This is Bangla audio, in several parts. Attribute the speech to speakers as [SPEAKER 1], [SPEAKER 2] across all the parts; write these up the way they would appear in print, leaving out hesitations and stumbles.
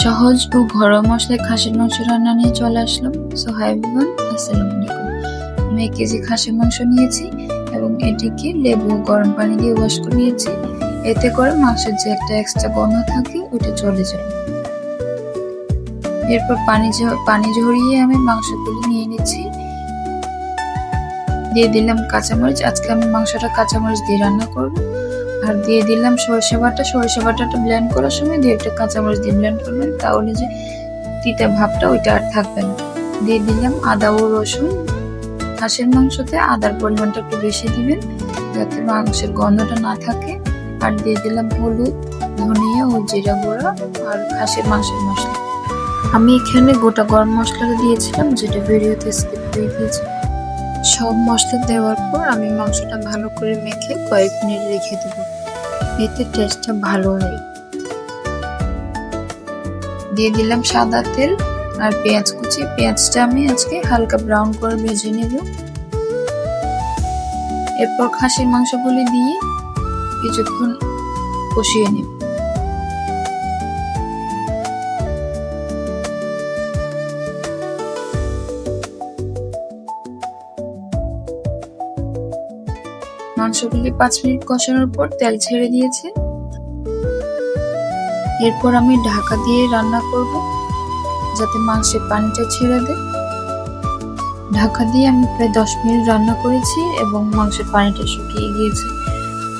[SPEAKER 1] সহজ ও ঘরোয়া মশলায় খাসির মাংস রান্না নিয়ে চলে আসলাম। সো হাই এভরিওয়ান, আসসালামু আলাইকুম। আমি 1 কেজি খাসির মাংস নিয়েছি এবং এটিকে লেবু গরম পানি দিয়ে ওয়াশ করে নিয়েছি। এতে করে মাংসের যে একটা এক্সট্রা গন্ধ থাকে ওটা চলে যায়। এরপর পানি ঝরিয়ে আমি মাংসগুলো নিয়ে নিচ্ছি। দিয়ে দিলাম কাঁচামরিচ। আজকে আমি মাংসটা কাঁচামরিচ দিয়ে রান্না করব। আর দিয়ে দিলাম সরিষা বাটা। সরিষা বাটাটা ব্লেন্ড করার সময় দিয়ে একটা কাঁচামরিচ দিয়ে ব্লেন্ড করবেন, তাহলে যে তিতা ভাবটা ওইটা আর থাকবে না। দিয়ে দিলাম আদা ও রসুন। হাঁসের মাংসতে আদার পরিমাণটা একটু বেশি দিবেন যাতে মাংসের গন্ধটা না থাকে। আর দিয়ে দিলাম হলুদ, ধনিয়া ও জিরা গুঁড়া আর হাঁসের মাংসের মশলা। আমি এখানে গোটা গরম মশলাটা দিয়েছিলাম, যেটা ভিডিওতে স্কিপ হয়ে গিয়েছে। সব মশলা দেওয়ার পর আমি মাংসটা ভালো করে মেখে কয়েক মিনিট রেখে দেব, এতে টেস্টটা ভালো হয়। দিয়ে দিলাম সাদা তেল আর পেঁয়াজ কুচি। পেঁয়াজটা আমি আজকে হালকা ব্রাউন করে ভেজে নেব। এরপর খাসির মাংসগুলি দিয়ে কিছুক্ষণ কষিয়ে নেব। মাংসগুলি 5 মিনিট কষানোর পর তেল ছেড়ে দিয়েছে। এরপর আমি ঢাকা দিয়ে রান্না করব যাতে মাংসের পানিটা ছেড়ে দেয়। ঢাকা দিয়ে আমি প্রায় 10 মিনিট রান্না করেছি এবং মাংসের পানিটা শুকিয়ে গিয়েছে।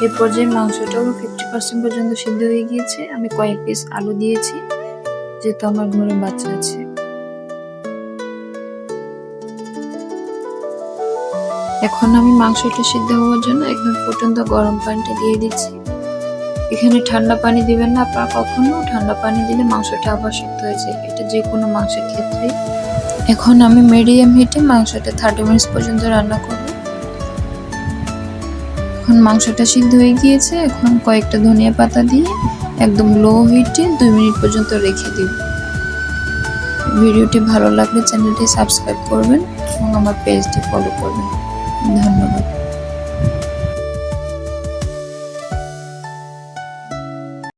[SPEAKER 1] এরপর যে মাংসটাও 50% পর্যন্ত সিদ্ধ হয়ে গিয়েছে। আমি কয়েক পিস আলু দিয়েছি, যেহেতু আমার ঘরে বাচ্চা আছে। এখন আমি মাংসটা সিদ্ধ হওয়ার জন্য একদম ফুটন্ত গরম পানিটা দিয়ে দিচ্ছি। এখানে ঠান্ডা পানি দিবেন না আপনারা কখনো। ঠান্ডা পানি দিলে মাংসটা আবার সিদ্ধ হয়ে যায়, এটা যে কোনো মাংসের ক্ষেত্রে। এখন আমি মিডিয়াম হিটে মাংসটা 30 মিনিট পর্যন্ত রান্না করব। এখন মাংসটা সিদ্ধ হয়ে গিয়েছে। এখন কয়েকটা ধনিয়া পাতা দিয়ে একদম লো হিটে 2 মিনিট পর্যন্ত রেখে দিব। ভিডিওটি ভালো লাগলে চ্যানেলটি সাবস্ক্রাইব করবেন এবং আমার পেজটি ফলো করবেন। ধন্যবাদ।